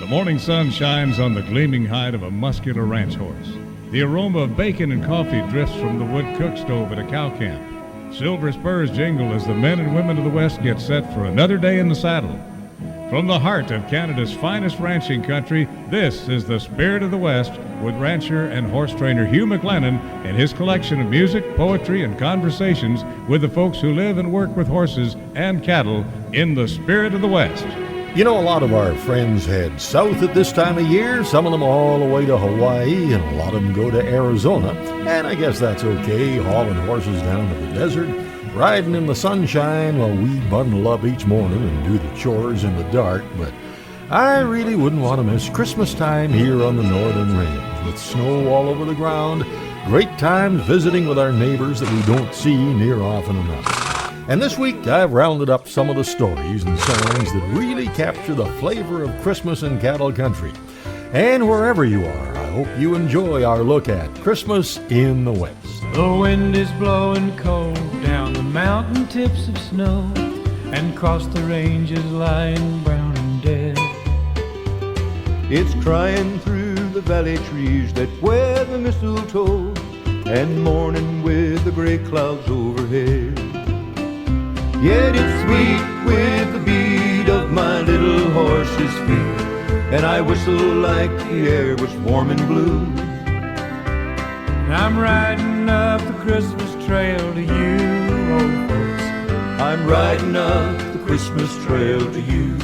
The morning sun shines on the gleaming hide of a muscular ranch horse. The aroma of bacon and coffee drifts from the wood cook stove at a cow camp. Silver spurs jingle as the men and women of the West get set for another day in the saddle. From the heart of Canada's finest ranching country, this is the Spirit of the West with rancher and horse trainer Hugh McLennan and his collection of music, poetry, and conversations with the folks who live and work with horses and cattle in the Spirit of the West. You know, a lot of our friends head south at this time of year, some of them all the way to Hawaii, and a lot of them go to Arizona. And I guess that's okay, hauling horses down to the desert, riding in the sunshine while we bundle up each morning and do the chores in the dark. But I really wouldn't want to miss Christmas time here on the Northern Range, with snow all over the ground, great times visiting with our neighbors that we don't see near often enough. And this week, I've rounded up some of the stories and songs that really capture the flavor of Christmas in cattle country. And wherever you are, I hope you enjoy our look at Christmas in the West. The wind is blowing cold down the mountain tips of snow, and across the ranges lying brown and dead. It's crying through the valley trees that wear the mistletoe, and mourning with the gray clouds overhead. Yet it's sweet with the beat of my little horse's feet, and I whistle like the air was warm and blue. I'm riding up the Christmas trail to you, old folks. I'm riding up the Christmas trail to you.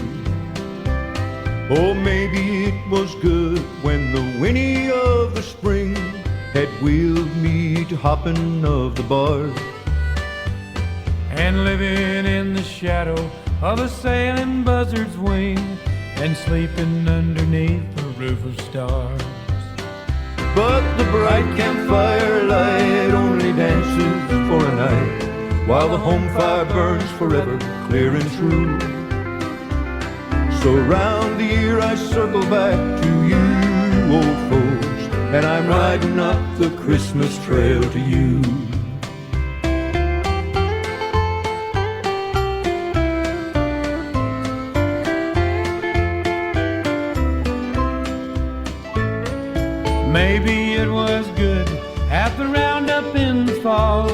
Oh, maybe it was good when the whinny of the spring had wheeled me to hopping of the bars, and living in the shadow of a sailing buzzard's wing, and sleeping underneath a roof of stars. But the bright campfire light only dances for a night, while the home fire burns forever, clear and true. So round the year I circle back to you, old folks, and I'm riding up the Christmas trail to you. Maybe it was good at the roundup in the fall,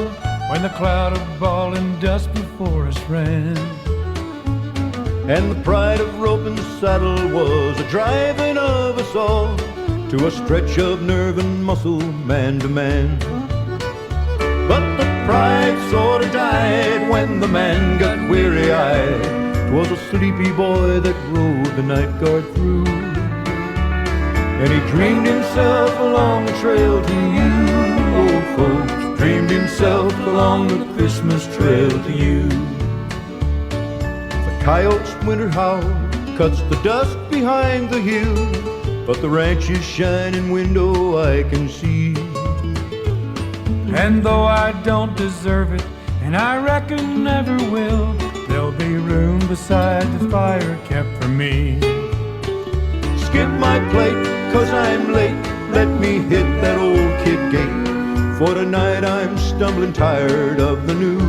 when the cloud of ball and dust before us ran, and the pride of rope and saddle was a driving of us all to a stretch of nerve and muscle, man to man. But the pride sort of died when the man got weary-eyed. 'Twas a sleepy boy that rode the night guard through, and he dreamed himself along the trail to you, old folks, dreamed himself along the Christmas trail to you. The coyote's winter howl cuts the dust behind the hill, but the ranch's shining window I can see. And though I don't deserve it, and I reckon never will, there'll be room beside the fire kept for me. Skip my plate, 'cause I'm late, let me hit that old kid gate, for tonight I'm stumbling tired of the new.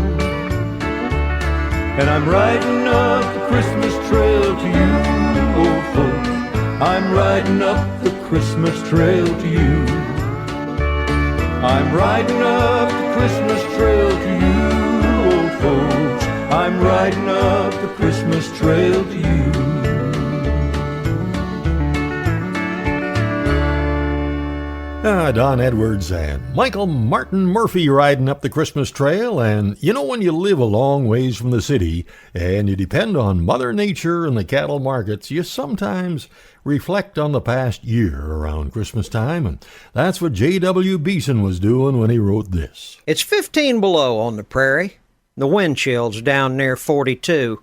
And I'm riding up the Christmas trail to you, old folks, I'm riding up the Christmas trail to you. I'm riding up the Christmas trail to you, old folks, I'm riding up the Christmas trail to you. Don Edwards and Michael Martin Murphy riding up the Christmas trail. And you know, when you live a long ways from the city and you depend on Mother Nature and the cattle markets, you sometimes reflect on the past year around Christmas time. And that's what J.W. Beeson was doing when he wrote this. It's 15 below on the prairie. The wind chill's down near 42.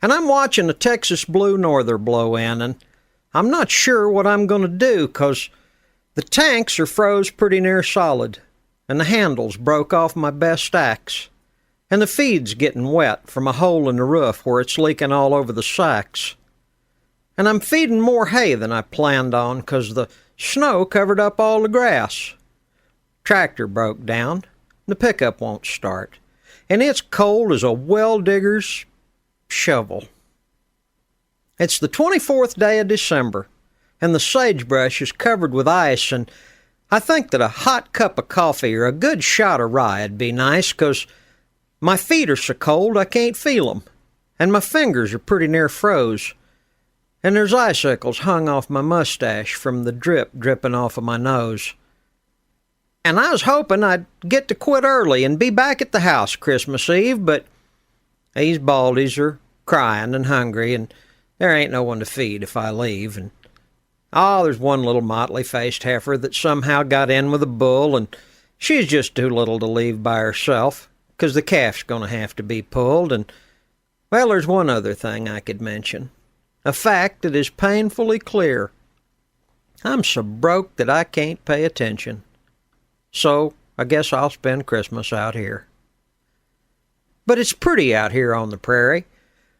And I'm watching a Texas blue norther blow in, and I'm not sure what I'm going to do, 'cause the tanks are froze pretty near solid, and the handles broke off my best axe, and the feed's getting wet from a hole in the roof where it's leaking all over the sacks. And I'm feeding more hay than I planned on, 'cause the snow covered up all the grass. Tractor broke down, the pickup won't start, and it's cold as a well digger's shovel. It's the 24th day of December, and the sagebrush is covered with ice, and I think that a hot cup of coffee or a good shot of rye would be nice, 'cause my feet are so cold I can't feel 'em, and my fingers are pretty near froze, and there's icicles hung off my mustache from the drip dripping off of my nose. And I was hoping I'd get to quit early and be back at the house Christmas Eve, but these baldies are crying and hungry, and there ain't no one to feed if I leave. And there's one little motley-faced heifer that somehow got in with a bull, and she's just too little to leave by herself, 'cause the calf's going to have to be pulled. And, well, there's one other thing I could mention, a fact that is painfully clear. I'm so broke that I can't pay attention. So I guess I'll spend Christmas out here. But it's pretty out here on the prairie,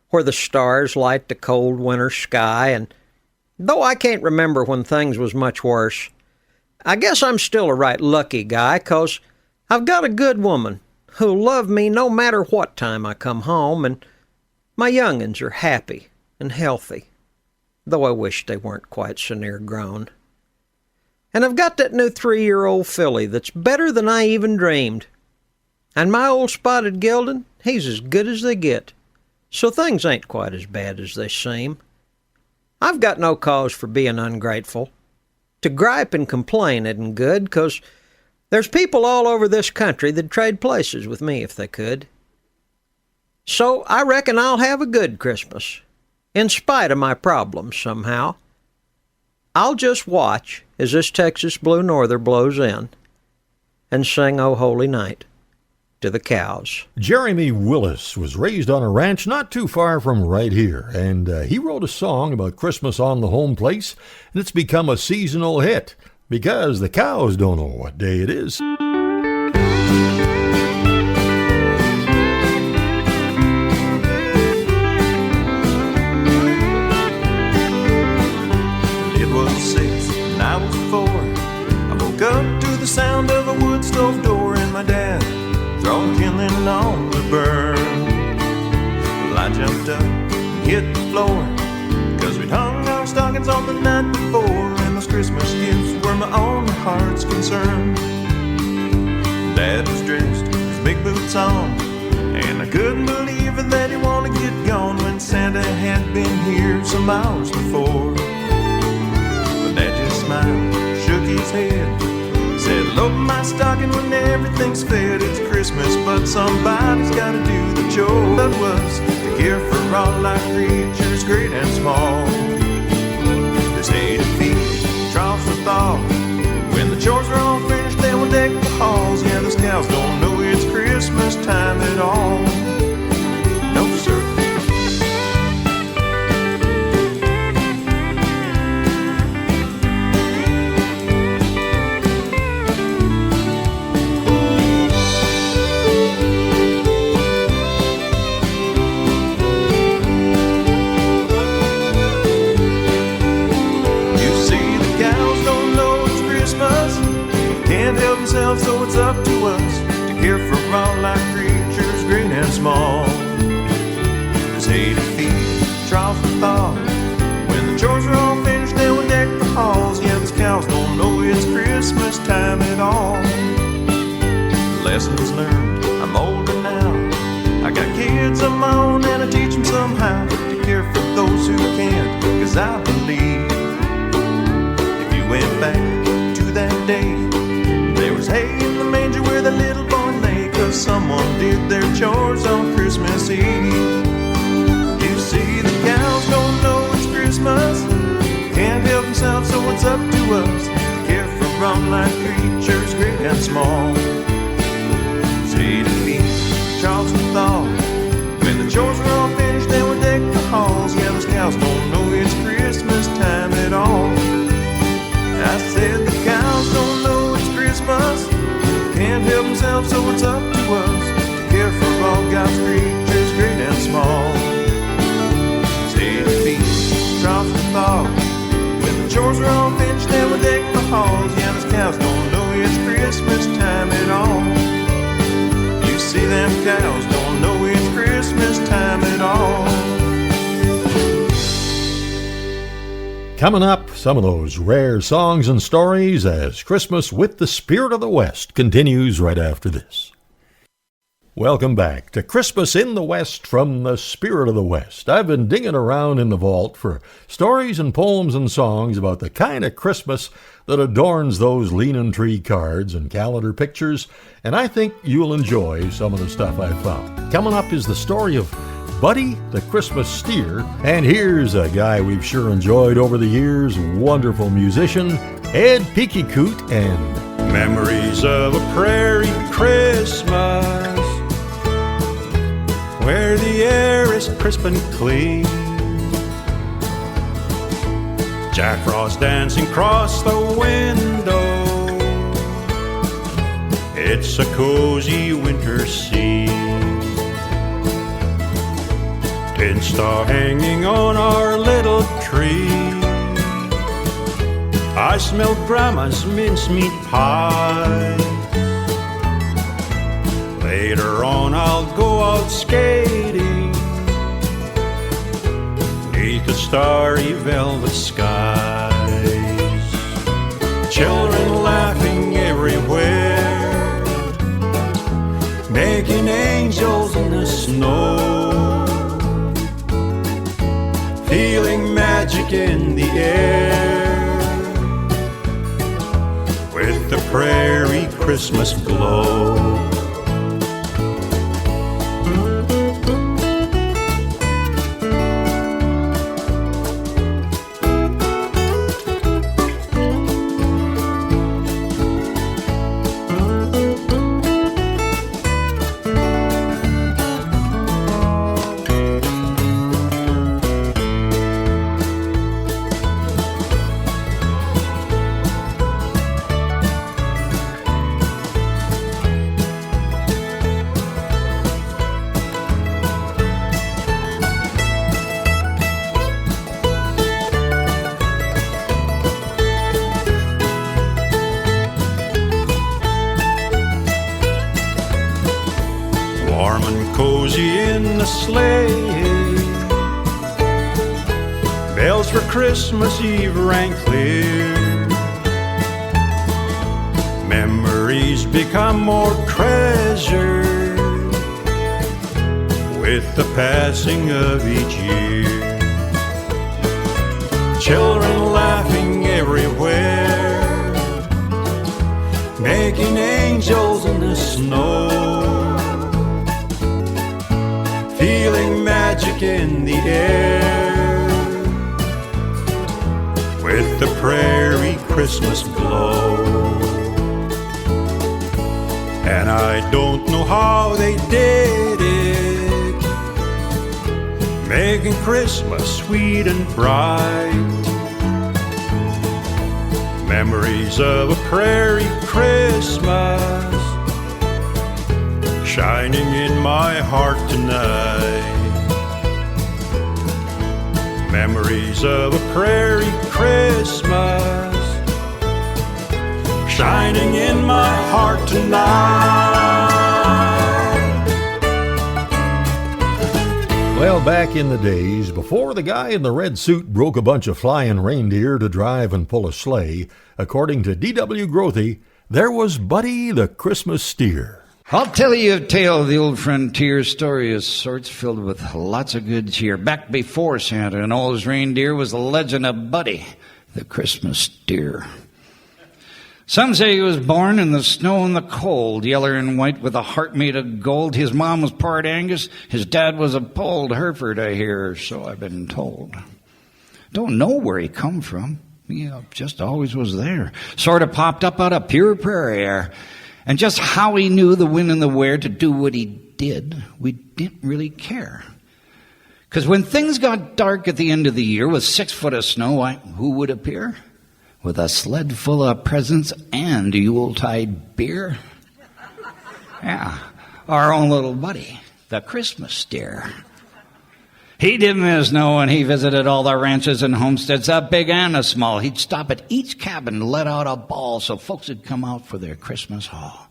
where the stars light the cold winter sky, and though I can't remember when things was much worse, I guess I'm still a right lucky guy, 'cause I've got a good woman who'll love me no matter what time I come home, and my young'uns are happy and healthy, though I wish they weren't quite so near grown. And I've got that new 3-year-old filly that's better than I even dreamed. And my old spotted gelding, he's as good as they get. So things ain't quite as bad as they seem. I've got no cause for being ungrateful. To gripe and complain isn't good, 'cause there's people all over this country that'd trade places with me if they could. So I reckon I'll have a good Christmas, in spite of my problems somehow. I'll just watch as this Texas Blue Norther blows in and sing "O Holy Night" to the cows. Jeremy Willis was raised on a ranch not too far from right here, and he wrote a song about Christmas on the home place, and it's become a seasonal hit because the cows don't know what day it is. Up to the sound of a wood stove door and my dad throwing kindling on the burn. Well, I jumped up and hit the floor, 'cause we'd hung our stockings on the night before, and those Christmas gifts were my only heart's concern. Dad was dressed, his big boots on, and I couldn't believe it that he wanted to get gone when Santa had been here some hours before. But Dad just smiled, shook his head, said, "Load my stocking when everything's fed. It's Christmas, but somebody's gotta do the chore." That was to care for all life creatures, great and small. There's hay to feed, troughs to thaw. When the chores are all finished, then we'll deck the halls. Yeah, those cows don't know it's Christmas time at all. No, sir. So it's up to us to care for all life creatures, great and small. There's hay to feed, troughs to thaw. When the chores are all finished, then we'll deck the halls. Yeah, those cows don't know it's Christmas time at all. Lessons learned, I'm older now. I got kids of my own and I teach them somehow to care for those who can't. 'Cause I believe if you went back to that day, there was hay in the manger where the little boy lay, 'cause someone did their chores on Christmas Eve. You see, the cows don't know it's Christmas, can't help themselves, so it's up to us to care for all life creatures, great and small. There's hay to feed, troughs to thaw. When the chores are all finished, then we'll deck the halls. Yeah, those cows don't know it's Christmas time at all. I said the cows don't know Christmas, can't help themselves, so it's up to us to care for all God's creatures, great and small. Hay to feed, troughs to thaw. When the chores are all finished, then we'll deck the halls. Yeah, those cows don't know it's Christmas time at all. You see, them cows don't know it's Christmas time at all. Coming up, some of those rare songs and stories as Christmas with the Spirit of the West continues right after this. Welcome back to Christmas in the West from the Spirit of the West. I've been digging around in the vault for stories and poems and songs about the kind of Christmas that adorns those leaning tree cards and calendar pictures, and I think you'll enjoy some of the stuff I found. Coming up is the story of Buddy the Christmas Steer, and here's a guy we've sure enjoyed over the years, wonderful musician, Ed Peekycoot and Memories of a prairie Christmas, where the air is crisp and clean. Jack Frost dancing across the window. It's a cozy winter scene. Tin star hanging on our little tree. I smell Grandma's mincemeat pie. Later on I'll go out skating neath the starry velvet skies. Children laughing everywhere, making angels in the snow, feeling magic in the air with the prairie Christmas glow. Warm and cozy in the sleigh, bells for Christmas Eve rang clear. Memories become more treasured with the passing of each year. Children laughing everywhere, making angels in the snow, feeling magic in the air with the prairie Christmas glow. And I don't know how they did it, making Christmas sweet and bright. Memories of a prairie Christmas shining in my heart tonight. Memories of a prairie Christmas shining in my heart tonight. Well, back in the days, before the guy in the red suit broke a bunch of flying reindeer to drive and pull a sleigh, according to D.W. Grothe, there was Buddy the Christmas Steer. I'll tell you a tale of the old frontier, story of sorts filled with lots of good cheer. Back before Santa and all his reindeer was the legend of Buddy, the Christmas Steer. Some say he was born in the snow and the cold, yeller and white with a heart made of gold. His mom was part Angus, his dad was a polled Hereford, I hear, so I've been told. Don't know where he come from. He just always was there. Sort of popped up out of pure prairie air. And just how he knew the when and the where to do what he did, we didn't really care. Because when things got dark at the end of the year with 6 foot of snow, why, who would appear? With a sled full of presents and Yuletide beer? Yeah, our own little buddy, the Christmas Steer. He didn't miss snow when he visited all the ranches and homesteads, the big and the small. He'd stop at each cabin to let out a ball so folks would come out for their Christmas haul.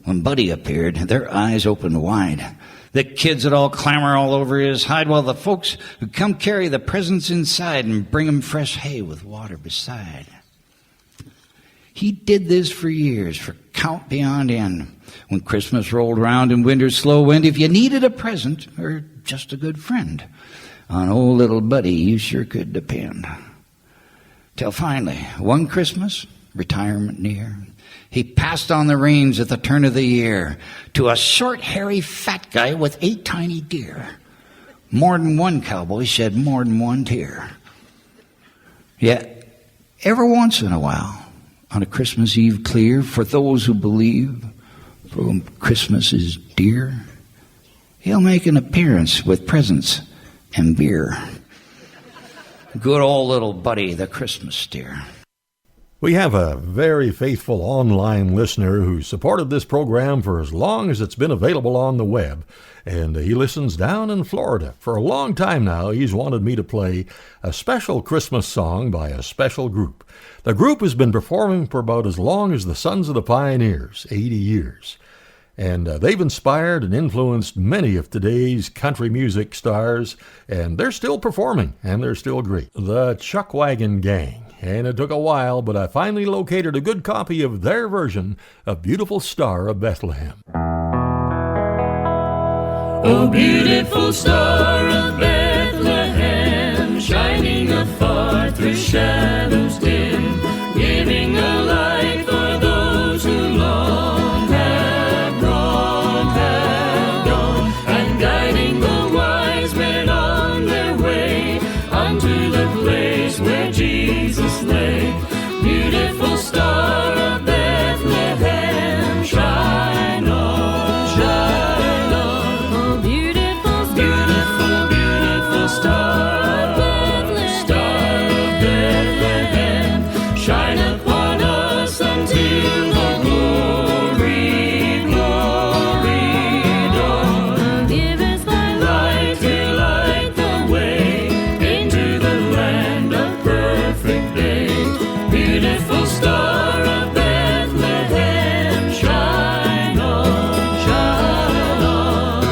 When Buddy appeared, their eyes opened wide. The kids would all clamor all over his hide, while the folks would come carry the presents inside and bring him fresh hay with water beside. He did this for years, for count beyond end. When Christmas rolled around and winter's slow wind, if you needed a present or just a good friend, on old little Buddy you sure could depend. Till finally, one Christmas, retirement near, he passed on the reins at the turn of the year to a short, hairy, fat guy with 8 tiny deer. More than one cowboy shed more than one tear. Yet, every once in a while, on a Christmas Eve clear, for those who believe, for whom Christmas is dear, he'll make an appearance with presents and beer. Good old little Buddy, the Christmas steer. We have a very faithful online listener who supported this program for as long as it's been available on the web, and he listens down in Florida. For a long time now, he's wanted me to play a special Christmas song by a special group. The group has been performing for about as long as the Sons of the Pioneers, 80 years. And they've inspired and influenced many of today's country music stars, and they're still performing, and they're still great. The Chuckwagon Gang. And it took a while, but I finally located a good copy of their version of Beautiful Star of Bethlehem. Oh, beautiful star of Bethlehem, shining afar through shadows dim, giving a light for those who long have gone, and guiding the wise men on their way unto the place where Jesus lay. Beautiful star of Bethlehem, shine on, shine on. Oh, beautiful star of Bethlehem, shine upon us until the glory dawn. Give us thy light to light the way into the land of perfect day. Beautiful star of Bethlehem, shine on, shine on.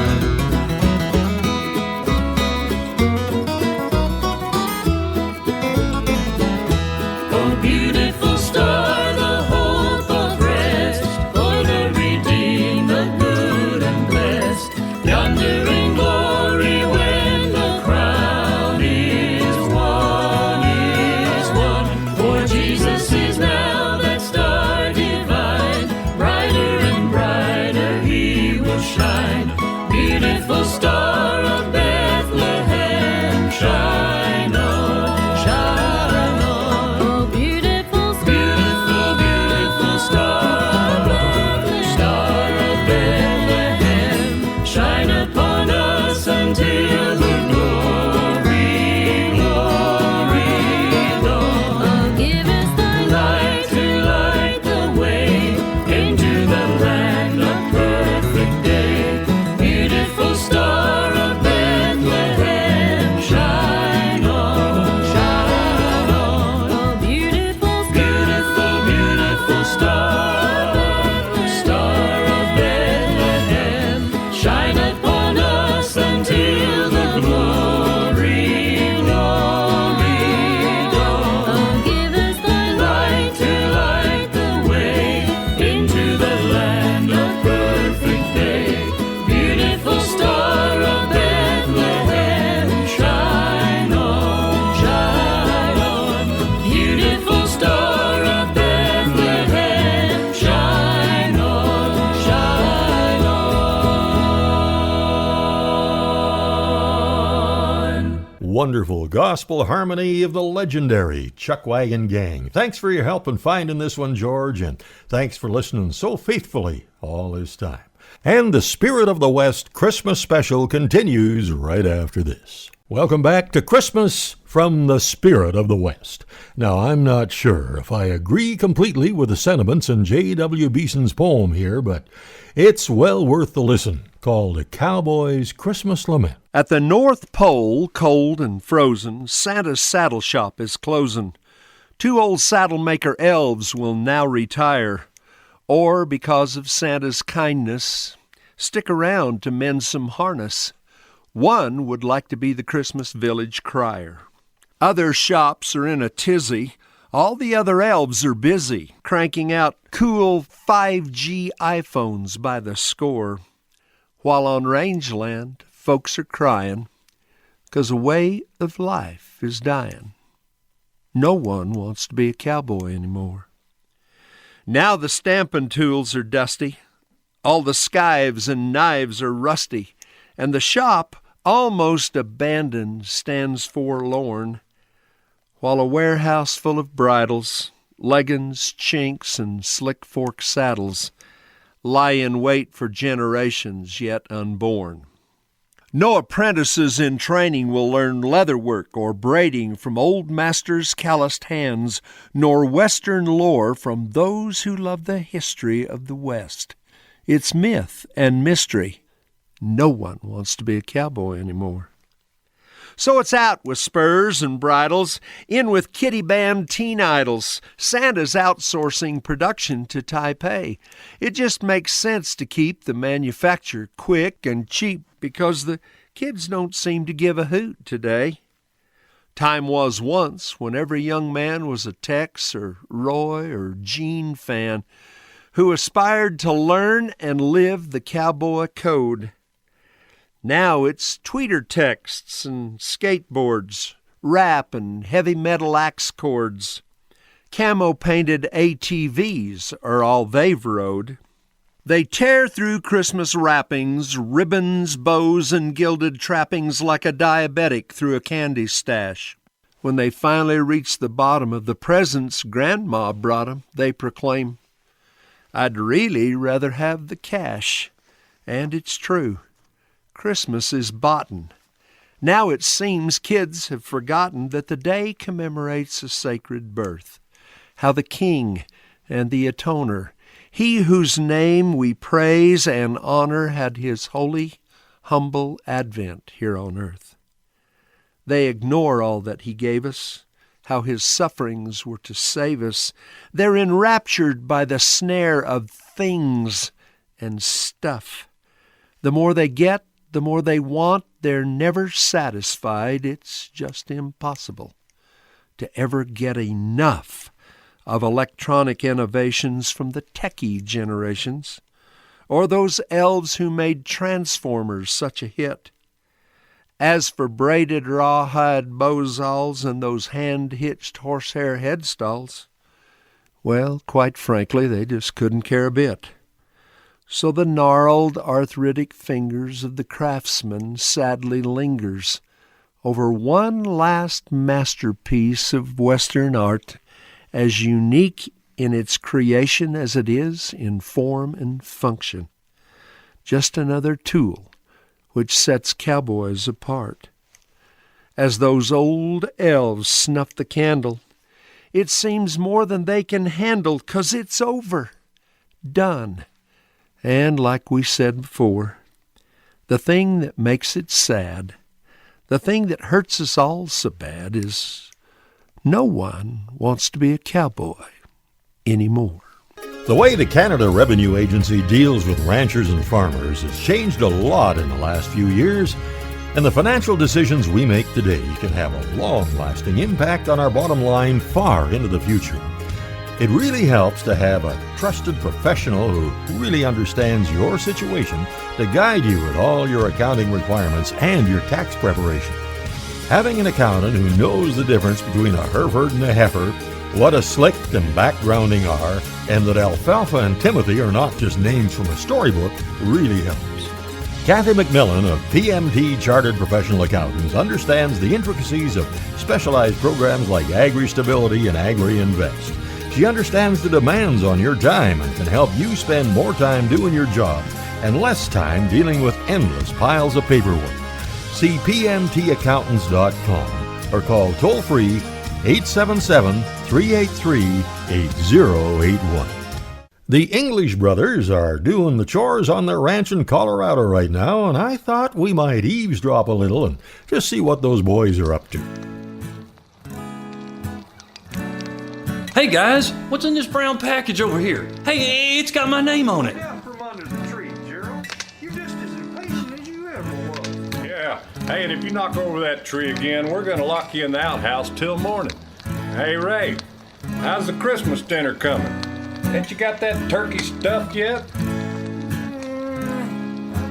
Oh, beautiful star, the hope of rest for the redeemed, the good and blessed. Yonder in glory when the crown is won, for Jesus is now that star divine. Brighter and brighter he will shine. Beautiful star of Bethlehem, shine on, shine on. Oh, beautiful star of Bethlehem, shine upon us until the glory dawn. Give us thy light to light the way into the land of perfect day. Beautiful star of Bethlehem, shine on, shine on. Oh, beautiful star of Bethlehem, shine upon us until the glory dawn. Give us thy light to light the way into the land of perfect day. Beautiful star of Bethlehem, shine on, shine on. Beautiful star of Bethlehem, shine on, shine on. Wonderful gospel harmony of the legendary Chuckwagon Gang. Thanks for your help in finding this one, George, and thanks for listening so faithfully all this time. And the Spirit of the West Christmas special continues right after this. Welcome back to Christmas from the Spirit of the West. Now, I'm not sure if I agree completely with the sentiments in J.W. Beeson's poem here, but it's well worth the listen, called A Cowboy's Christmas Lament. At the North Pole, cold and frozen, Santa's saddle shop is closing. 2 old saddle maker elves will now retire. or because of Santa's kindness, stick around to mend some harness. One would like to be the Christmas village crier. Other shops are in a tizzy. All the other elves are busy, cranking out cool 5G iPhones by the score. While on rangeland, folks are crying, 'cause a way of life is dying. No one wants to be a cowboy anymore. Now the stampin' tools are dusty, all the scythes and knives are rusty, and the shop, almost abandoned, stands forlorn, while a warehouse full of bridles, leggins, chinks, and slick fork saddles lie in wait for generations yet unborn. No apprentices in training will learn leatherwork or braiding from old masters' calloused hands, nor Western lore from those who love the history of the West. It's myth and mystery. No one wants to be a cowboy anymore. So it's out with spurs and bridles, in with kitty band teen idols. Santa's outsourcing production to Taipei. It just makes sense to keep the manufacture quick and cheap because the kids don't seem to give a hoot today. Time was once when every young man was a Tex or Roy or Gene fan who aspired to learn and live the cowboy code. Now it's tweeter texts and skateboards, rap and heavy metal axe chords. Camo-painted ATVs are all they've rode. They tear through Christmas wrappings, ribbons, bows, and gilded trappings like a diabetic through a candy stash. When they finally reach the bottom of the presents Grandma brought 'em, they proclaim, "I'd really rather have the cash." And it's true. Christmas is boughten. Now it seems kids have forgotten that the day commemorates a sacred birth, how the King and the Atoner, he whose name we praise and honor, had his holy, humble advent here on earth. They ignore all that he gave us, how his sufferings were to save us. They're enraptured by the snare of things and stuff. The more they get, the more they want. They're never satisfied. It's just impossible to ever get enough of electronic innovations from the techie generations, or those elves who made Transformers such a hit. As for braided rawhide bowsalls and those hand-hitched horsehair headstalls, well, quite frankly, they just couldn't care a bit. So the gnarled, arthritic fingers of the craftsman sadly lingers over one last masterpiece of Western art, as unique in its creation as it is in form and function. Just another tool which sets cowboys apart. As those old elves snuff the candle, it seems more than they can handle, 'cause it's over, done. And like we said before, the thing that makes it sad, the thing that hurts us all so bad, is no one wants to be a cowboy anymore. The way the Canada Revenue Agency deals with ranchers and farmers has changed a lot in the last few years, and the financial decisions we make today can have a long-lasting impact on our bottom line far into the future. It really helps to have a trusted professional who really understands your situation to guide you with all your accounting requirements and your tax preparation. Having an accountant who knows the difference between a Hereford and a heifer, what a slick and backgrounding are, and that Alfalfa and Timothy are not just names from a storybook, really helps. Kathy McMillan of PMT Chartered Professional Accountants understands the intricacies of specialized programs like Agri-Stability and Agri-Invest. She understands the demands on your time and can help you spend more time doing your job and less time dealing with endless piles of paperwork. See pmtaccountants.com or call toll-free 877-383-8081. The English brothers are doing the chores on their ranch in Colorado right now, and I thought we might eavesdrop a little and just see what those boys are up to. Hey guys, what's in this brown package over here? Hey, it's got my name on it. Out from under the tree, Gerald. You're just as impatient as you ever was. Yeah. Hey, and if you knock over that tree again, we're gonna lock you in the outhouse till morning. Hey, Ray, how's the Christmas dinner coming? Ain't you got that turkey stuffed yet? I'm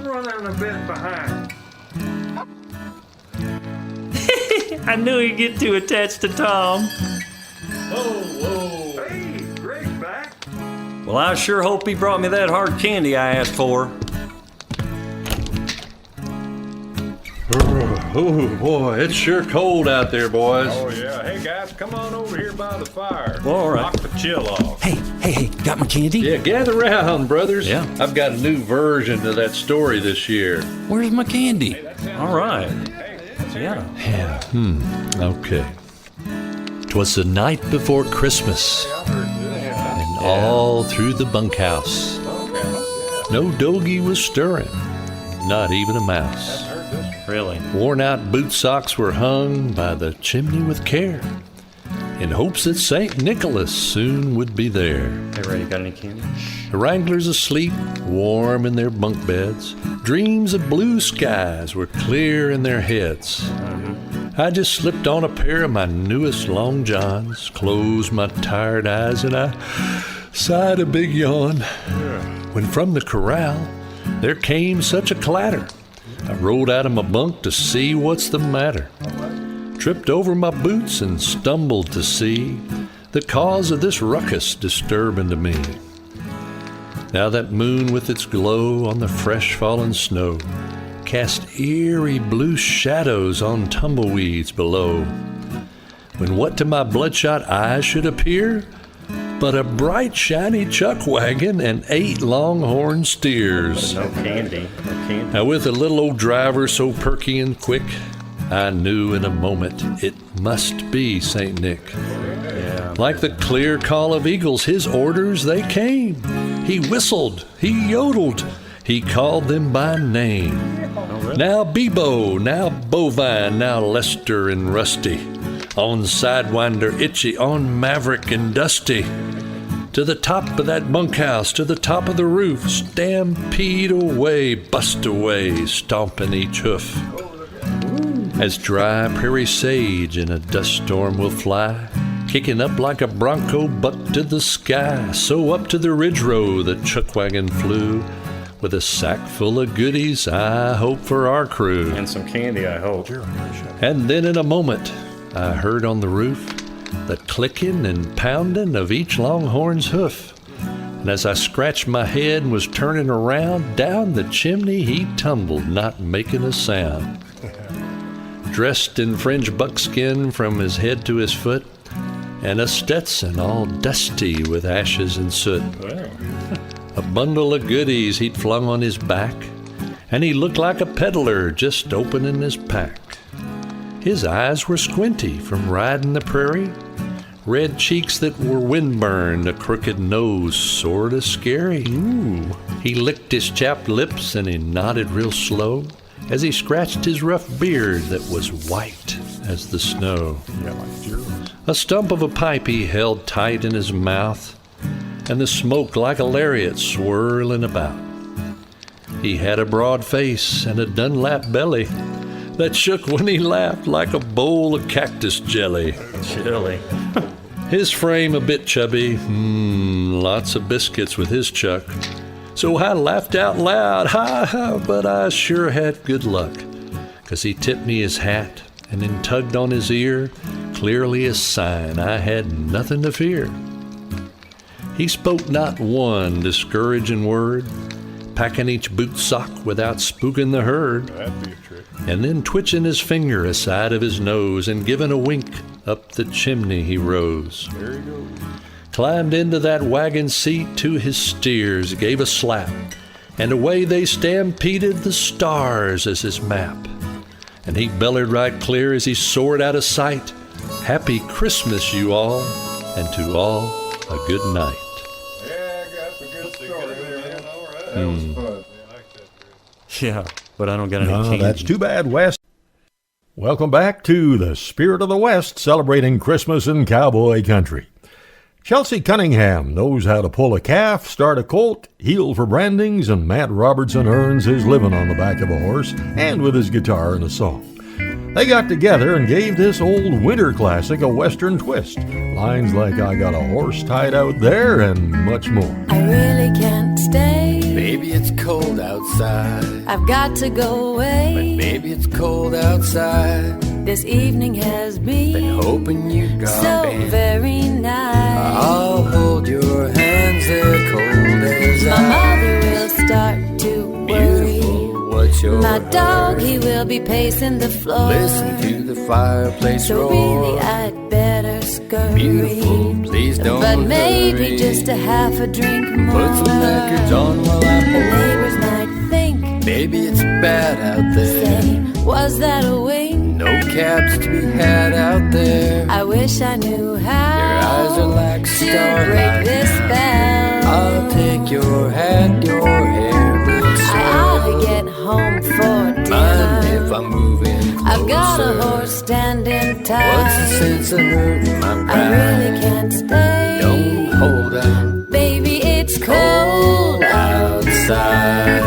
running a bit behind. I knew he'd get too attached to Tom. Whoa. Hey, Greg's back. Well, I sure hope he brought me that hard candy I asked for. Oh, boy, it's sure cold out there, boys. Oh, yeah. Hey, guys, come on over here by the fire. Well, all right. Knock the chill off. Hey, got my candy? Yeah, gather round, brothers. Yeah. I've got a new version of that story this year. Where's my candy? All right. Yeah. Okay. 'Twas the night before Christmas, and all through the bunkhouse, no doggie was stirring, not even a mouse. Really? Worn-out boot socks were hung by the chimney with care, in hopes that St. Nicholas soon would be there. Hey, Ray, you got any candy? The Wranglers asleep, warm in their bunk beds. Dreams of blue skies were clear in their heads. I just slipped on a pair of my newest long johns, closed my tired eyes, and I sighed a big yawn. When from the corral there came such a clatter, I rolled out of my bunk to see what's the matter. Tripped over my boots and stumbled to see the cause of this ruckus disturbing to me. Now that moon with its glow on the fresh fallen snow cast eerie blue shadows on tumbleweeds below, when what to my bloodshot eyes should appear but a bright shiny chuck wagon and 8 longhorn steers. No candy. Now with a little old driver so perky and quick, I knew in a moment it must be St. Nick. Yeah. Like the clear call of eagles, his orders they came. He whistled, he yodeled, he called them by name. Now Bebo, now Bovine, now Lester and Rusty, on Sidewinder Itchy, on Maverick and Dusty. To the top of that bunkhouse, to the top of the roof, stampede away, bust away, stomping each hoof. As dry prairie sage in a dust storm will fly, kicking up like a bronco buck to the sky, so up to the ridge row the chuck wagon flew, with a sack full of goodies, I hope, for our crew. And some candy, I hope. And then in a moment, I heard on the roof the clicking and pounding of each longhorn's hoof. And as I scratched my head and was turning around, down the chimney he tumbled, not making a sound. Dressed in fringe buckskin from his head to his foot, and a Stetson all dusty with ashes and soot. A bundle of goodies he'd flung on his back, and he looked like a peddler just opening his pack. His eyes were squinty from riding the prairie, red cheeks that were windburned, a crooked nose sorta scary. He licked his chapped lips and he nodded real slow as he scratched his rough beard that was white as the snow. A stump of a pipe he held tight in his mouth, and the smoke like a lariat swirling about. He had a broad face and a Dunlap belly that shook when he laughed like a bowl of cactus jelly. Chilly. His frame a bit chubby, lots of biscuits with his chuck. So I laughed out loud, ha ha, but I sure had good luck, 'cause he tipped me his hat and then tugged on his ear, clearly a sign I had nothing to fear. He spoke not one discouraging word, packing each boot sock without spooking the herd. That'd be a trick. And then twitching his finger aside of his nose and giving a wink, up the chimney he rose. There he goes. Climbed into that wagon seat to his steers, gave a slap, and away they stampeded the stars as his map. And he bellered right clear as he soared out of sight, "Happy Christmas, you all, and to all a good night." Yeah, that's a good story there, man. All right. That was fun. Yeah, but I don't get any No, candy. that's too bad, West. Welcome back to the Spirit of the West, celebrating Christmas in cowboy country. Chelsea Cunningham knows how to pull a calf, start a colt, heel for brandings, and Matt Robertson earns his living on the back of a horse and with his guitar and a song. They got together and gave this old winter classic a western twist. Lines like "I got a horse tied out there" and much more. I really can't stay. Baby, it's cold outside. I've got to go away. But baby, it's cold outside. This evening has been hoping you'd drop so in. very nice. I'll hold your hands, they're cold as My ice. mother will start to worry. What's your My dog, he will be pacing the floor. Listen to the fireplace so roar. really I'd better scurry. Beautiful, please don't But maybe hurry. just a half a drink more. Put some records on while I The pour. neighbors might think, Baby, it's bad out there. say, was that a wing? No cabs to be had out there. I wish I knew how. Your eyes are like to starlight break this now. spell. I'll take your hat, your hair looks I ought to get home for Mind dinner. if I'm moving closer? I've got a horse standing tight. What's the sense of hurting my pride? I really can't stay. Don't hold out, Baby, it's cold outside.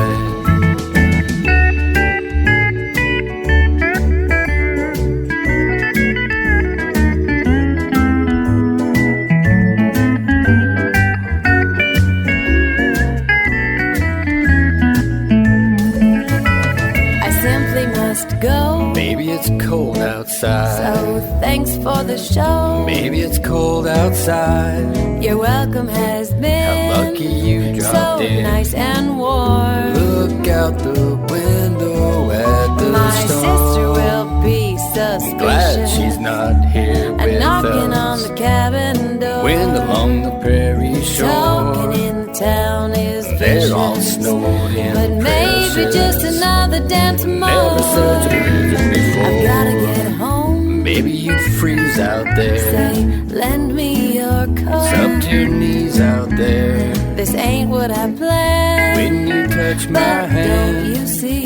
I simply must go. Maybe it's cold outside. So thanks for the show. Maybe it's cold outside. Your welcome has been How lucky you dropped so in. nice and warm. Look out the window at the My storm. sister will be suspicious. Glad she's not here with and knocking on us. the cabin door. Wind along the prairie shore. Talking in the town is vicious. They're all snowed in. But maybe precious. just another damn tomorrow. Never such a blizzard before. I've gotta get home. Maybe you'd freeze out there. Say, lend me your coat. It's up to your knees out there. This ain't what I planned. When you touch my but hand, don't you see?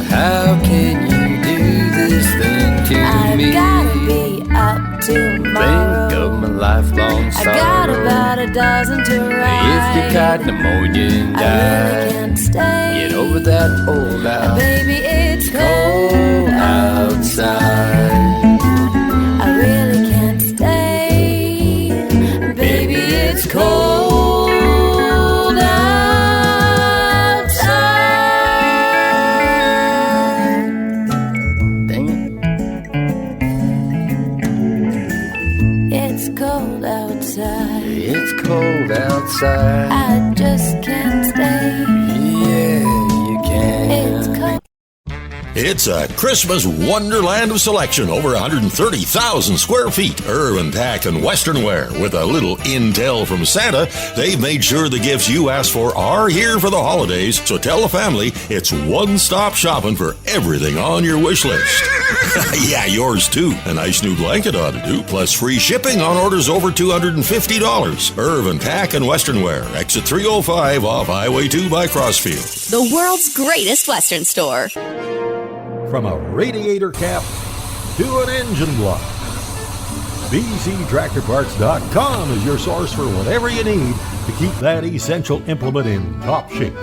how can you do this thing to I've me? gotta be up tomorrow. Think of my lifelong I sorrow. got about a dozen to ride. If you caught pneumonia and I really died, can't stay. get over that old out. Baby, it's Cold outside. I really can't stay. Baby, it's cold outside. Dang it. It's cold outside. It's cold outside. I just can't stay. Yeah, you can. It's cold. It's a Christmas wonderland of selection, over 130,000 square feet. Irvin Pack and Western Wear. With a little intel from Santa, they've made sure the gifts you asked for are here for the holidays. So tell the family it's one-stop shopping for everything on your wish list. Yeah, yours too. A nice new blanket ought to do, plus free shipping on orders over $250. Irvin Pack and Western Wear. Exit 305 off Highway 2 by Crossfield. The world's greatest Western store. From a radiator cap to an engine block, BCTractorParts.com is your source for whatever you need to keep that essential implement in top shape.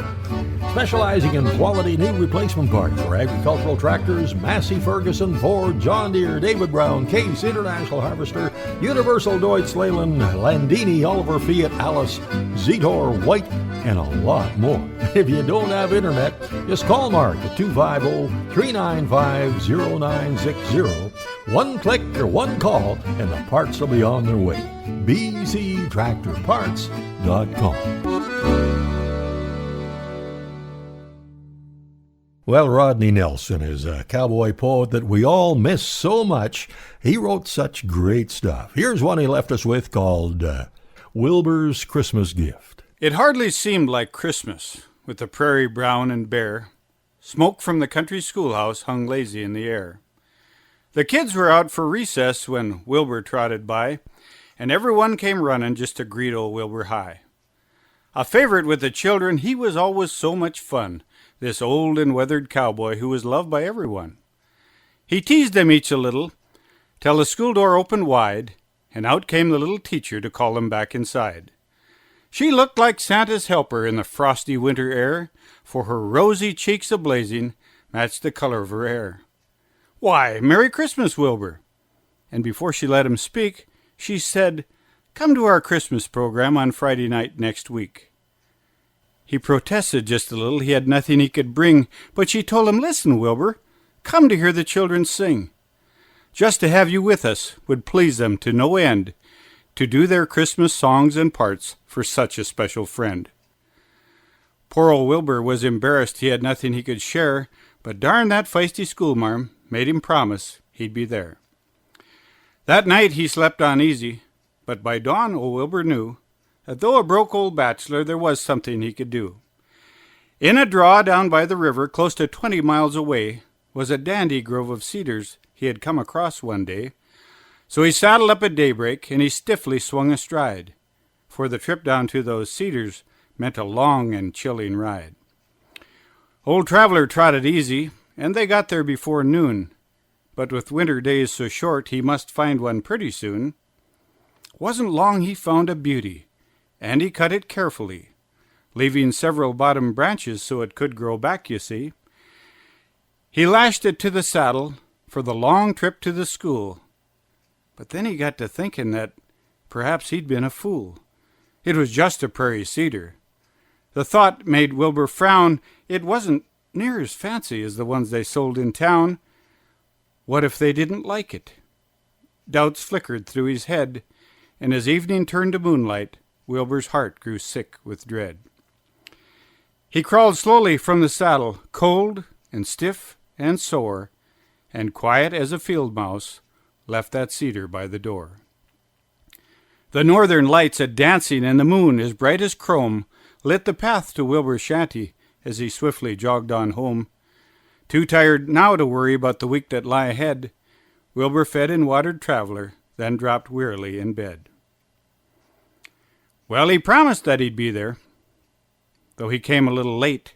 Specializing in quality new replacement parts for agricultural tractors, Massey Ferguson, Ford, John Deere, David Brown, Case, International Harvester, Universal Deutz, Leyland, Landini, Oliver, Fiat, Alice, Zetor, White, and a lot more. If you don't have internet, just call Mark at 250-395-0960. One click or one call, and the parts will be on their way. BCTractorParts.com. Well, Rodney Nelson is a cowboy poet that we all miss so much. He wrote such great stuff. Here's one he left us with called Wilbur's Christmas Gift. It hardly seemed like Christmas, with the prairie brown and bare. Smoke from the country schoolhouse hung lazy in the air. The kids were out for recess when Wilbur trotted by, and everyone came running just to greet old Wilbur high. A favorite with the children, he was always so much fun, this old and weathered cowboy who was loved by everyone. He teased them each a little, till the school door opened wide, and out came the little teacher to call him back inside. She looked like Santa's helper in the frosty winter air, for her rosy cheeks a-blazing matched the color of her hair. "Why, Merry Christmas, Wilbur!" And before she let him speak, she said, "Come to our Christmas program on Friday night next week." He protested just a little. He had nothing he could bring, but she told him, "Listen, Wilbur, come to hear the children sing. Just to have you with us would please them to no end, to do their Christmas songs and parts for such a special friend." Poor old Wilbur was embarrassed he had nothing he could share, but darn that feisty schoolmarm made him promise he'd be there. That night he slept uneasy, but by dawn old Wilbur knew that though a broke old bachelor, there was something he could do. In a draw down by the river, close to 20 miles away, was a dandy grove of cedars he had come across one day. So he saddled up at daybreak, and he stiffly swung astride, for the trip down to those cedars meant a long and chilling ride. Old Traveler trotted easy, and they got there before noon, but with winter days so short, he must find one pretty soon. Wasn't long he found a beauty, and he cut it carefully, leaving several bottom branches so it could grow back, you see. He lashed it to the saddle for the long trip to the school, but then he got to thinking that perhaps he'd been a fool. It was just a prairie cedar. The thought made Wilbur frown. It wasn't near as fancy as the ones they sold in town. What if they didn't like it? Doubts flickered through his head, and as evening turned to moonlight, Wilbur's heart grew sick with dread. He crawled slowly from the saddle, cold and stiff and sore, and quiet as a field mouse, left that cedar by the door. The northern lights a-dancing and the moon, as bright as chrome, lit the path to Wilbur's shanty as he swiftly jogged on home. Too tired now to worry about the week that lie ahead, Wilbur fed and watered Traveler, then dropped wearily in bed. Well, he promised that he'd be there, though he came a little late.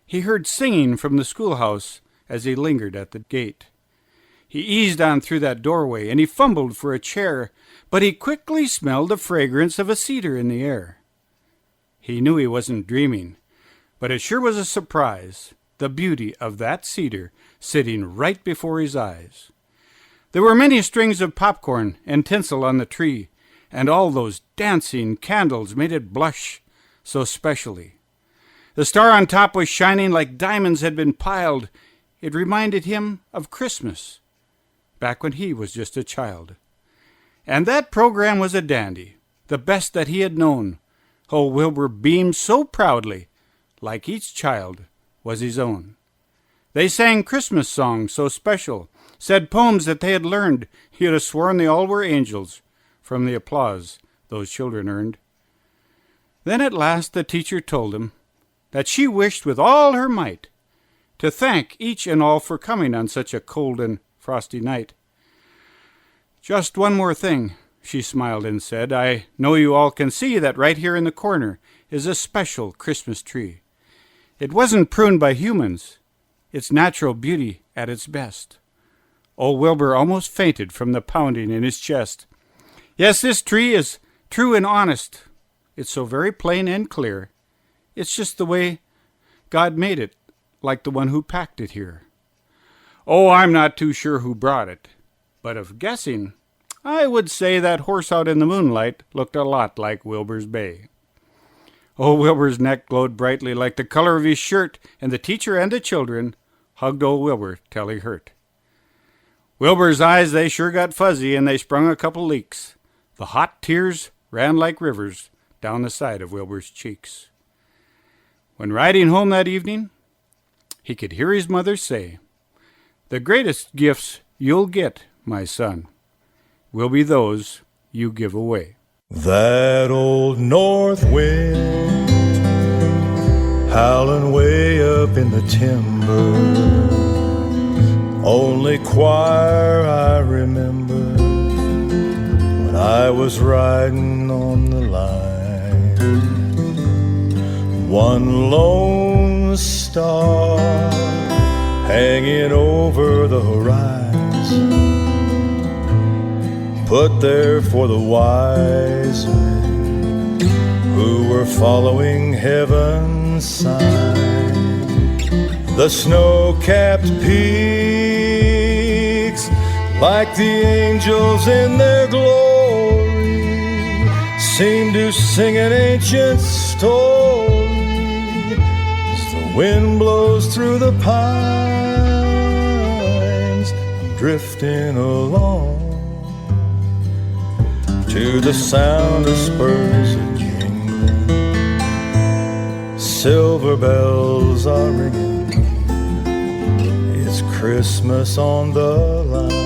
He heard singing from the schoolhouse as he lingered at the gate. He eased on through that doorway, and he fumbled for a chair, but he quickly smelled the fragrance of a cedar in the air. He knew he wasn't dreaming, but it sure was a surprise, the beauty of that cedar sitting right before his eyes. There were many strings of popcorn and tinsel on the tree, and all those dancing candles made it blush so specially. The star on top was shining like diamonds had been piled. It reminded him of Christmas, back when he was just a child. And that program was a dandy, the best that he had known. Old Wilbur beamed so proudly, like each child was his own. They sang Christmas songs so special, said poems that they had learned. He had sworn they all were angels from the applause those children earned. Then at last the teacher told him that she wished with all her might to thank each and all for coming on such a cold and frosty night. "Just one more thing," she smiled and said. "I know you all can see that right here in the corner is a special Christmas tree. It wasn't pruned by humans. It's natural beauty at its best." Old Wilbur almost fainted from the pounding in his chest. Yes, this tree is true and honest. It's so very plain and clear. It's just the way God made it, like the one who packed it here. Oh, I'm not too sure who brought it, but of guessing, I would say that horse out in the moonlight looked a lot like Wilbur's bay. Old Wilbur's neck glowed brightly like the color of his shirt, and the teacher and the children hugged old Wilbur till he hurt. Wilbur's eyes, they sure got fuzzy, and they sprung a couple leaks. The hot tears ran like rivers down the side of Wilbur's cheeks. When riding home that evening, he could hear his mother say, "The greatest gifts you'll get, my son, will be those you give away." That old north wind howling way up in the timber, only choir I remember when I was riding on the line. One lone star hanging over the horizon, put there for the wise men who were following heaven's sign. The snow-capped peaks, like the angels in their glory, seem to sing an ancient story as the wind blows through the pines. I'm drifting along to the sound of spurs a jingling. Silver bells are ringing. It's Christmas on the line.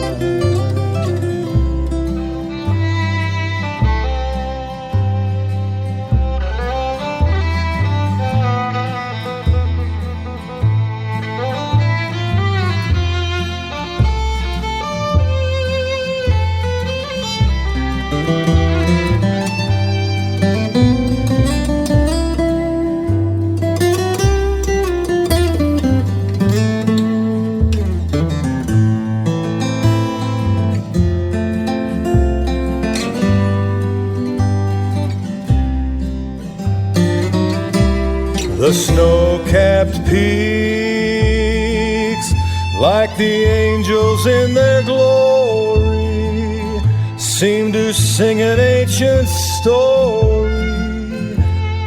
The snow-capped peaks, like the angels in their glory, seem to sing an ancient story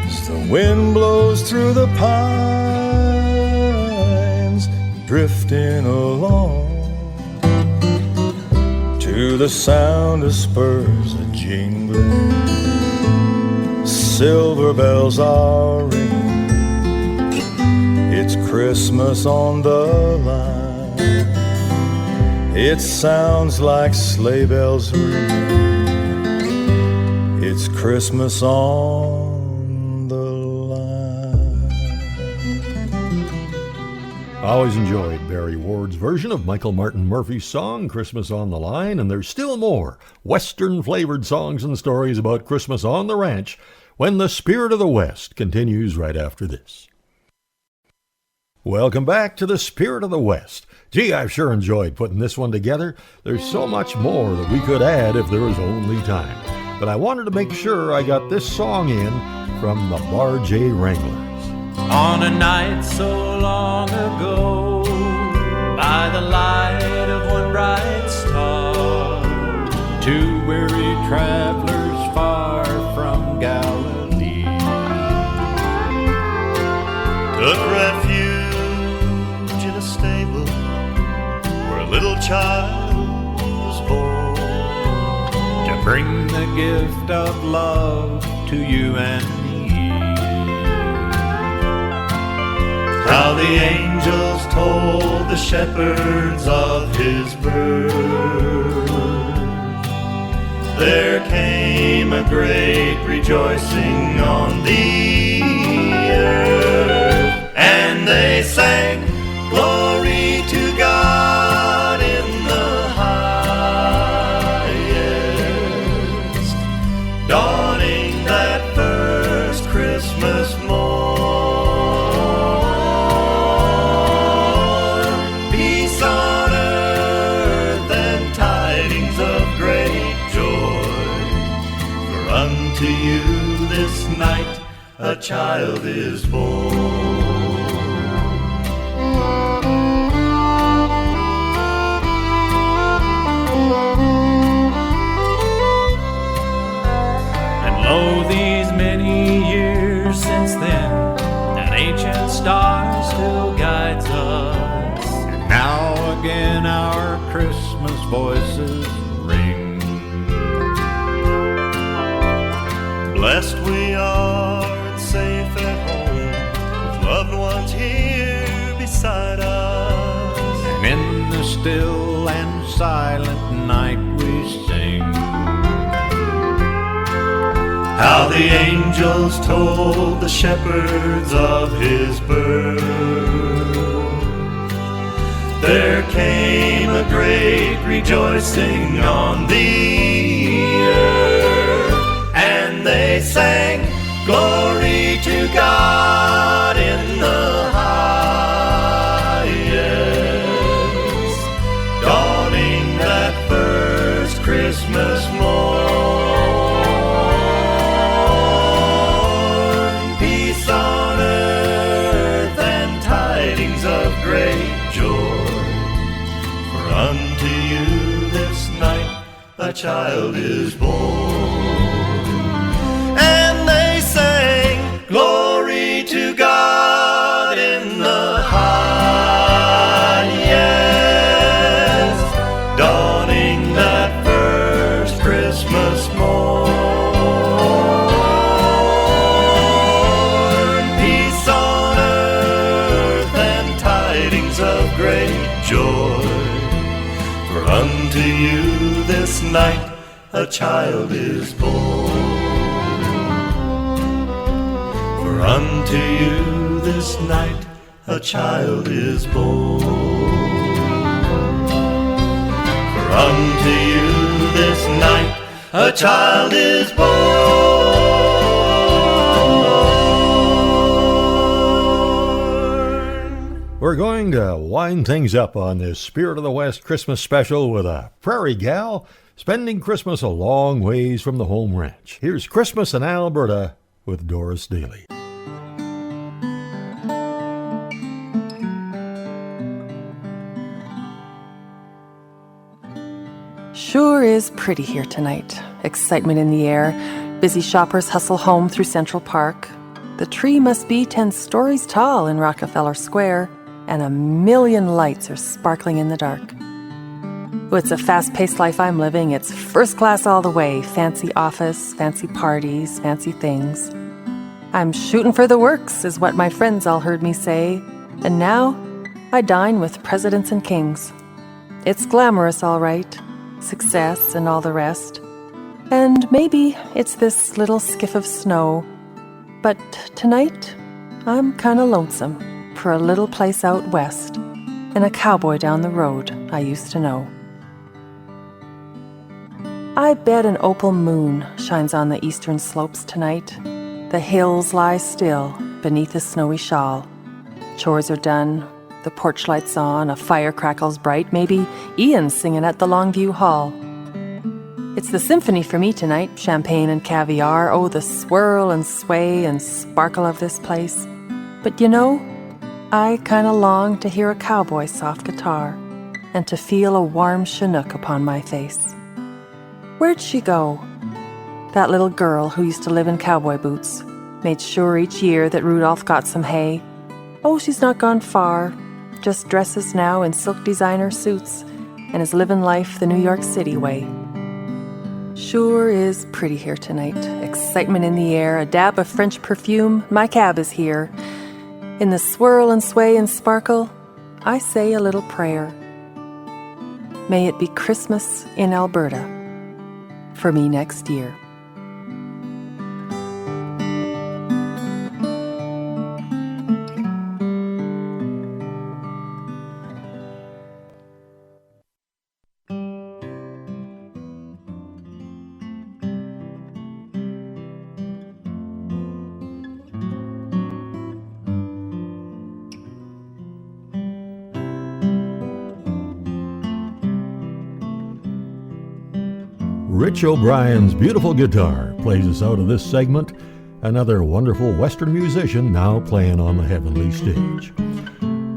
as the wind blows through the pines. Drifting along to the sound of spurs a jingling. Silver bells are ringing. It's Christmas on the line. It sounds like sleigh bells ringing. It's Christmas on the line. I always enjoyed Barry Ward's version of Michael Martin Murphy's song, Christmas on the Line, and there's still more Western-flavored songs and stories about Christmas on the ranch when the Spirit of the West continues right after this. Welcome back to the Spirit of the West. Gee, I've sure enjoyed putting this one together. There's so much more that we could add if there was only time. But I wanted to make sure I got this song in from the Bar J Wranglers. On a night so long ago, by the light of one bright star, two weary travelers far from Galilee took refuge in a stable where a little child was born to bring the gift of love to you and me. How the angels told the shepherds of his birth. There came a great rejoicing on the earth, and they sang, "Glory to God in the highest," dawning that first Christmas morn. Peace on earth and tidings of great joy, for unto you this night a child is born. Lo, these many years since then, that ancient star still guides us, and now again our Christmas voices ring. Blessed we are and safe at home, with loved ones here beside us. And in the still and silent night we sing. How the angels told the shepherds of his birth. There came a great rejoicing on the earth, and they sang, "Glory to God in the highest," dawning that first Christmas Christmas morn. Peace on earth and tidings of great joy. For unto you this night a child is born. And they sang, glory to God in the highest, dawning that first Christmas morn. Peace on earth and tidings of great joy. For unto you this night a child is born. For unto you this night a child is born. For unto you this night a child is born. We're going to wind things up on this Spirit of the West Christmas special with a prairie gal spending Christmas a long ways from the home ranch. Here's Christmas in Alberta with Doris Daly. Sure is pretty here tonight. Excitement in the air. Busy shoppers hustle home through Central Park. The tree must be 10 stories tall in Rockefeller Square, and a million lights are sparkling in the dark. Oh, it's a fast-paced life I'm living. It's first class all the way. Fancy office, fancy parties, fancy things. I'm shooting for the works, is what my friends all heard me say. And now, I dine with presidents and kings. It's glamorous, all right. Success and all the rest. And maybe it's this little skiff of snow. But tonight, I'm kinda lonesome for a little place out west and a cowboy down the road I used to know. I bet an opal moon shines on the eastern slopes tonight. The hills lie still beneath a snowy shawl. Chores are done, the porch light's on, a fire crackles bright. Maybe Ian's singing at the Longview Hall. It's the symphony for me tonight, champagne and caviar. Oh, the swirl and sway and sparkle of this place. But you know, I kinda long to hear a cowboy's soft guitar and to feel a warm chinook upon my face. Where'd she go? That little girl who used to live in cowboy boots, made sure each year that Rudolph got some hay. Oh, she's not gone far, just dresses now in silk designer suits and is living life the New York City way. Sure is pretty here tonight. Excitement in the air, a dab of French perfume. My cab is here. In the swirl and sway and sparkle, I say a little prayer. May it be Christmas in Alberta for me next year. Rich O'Brien's beautiful guitar plays us out of this segment. Another wonderful Western musician now playing on the heavenly stage.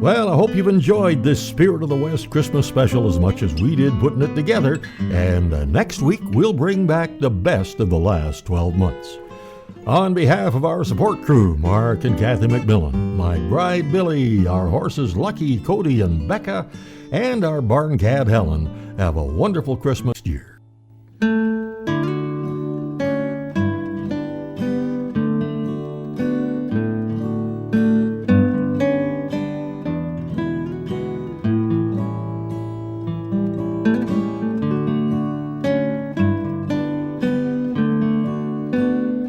Well, I hope you've enjoyed this Spirit of the West Christmas special as much as we did putting it together. And next week, we'll bring back the best of the last 12 months. On behalf of our support crew, Mark and Kathy McMillan, my bride Billy, our horses Lucky, Cody, and Becca, and our barn cat Helen, have a wonderful Christmas year.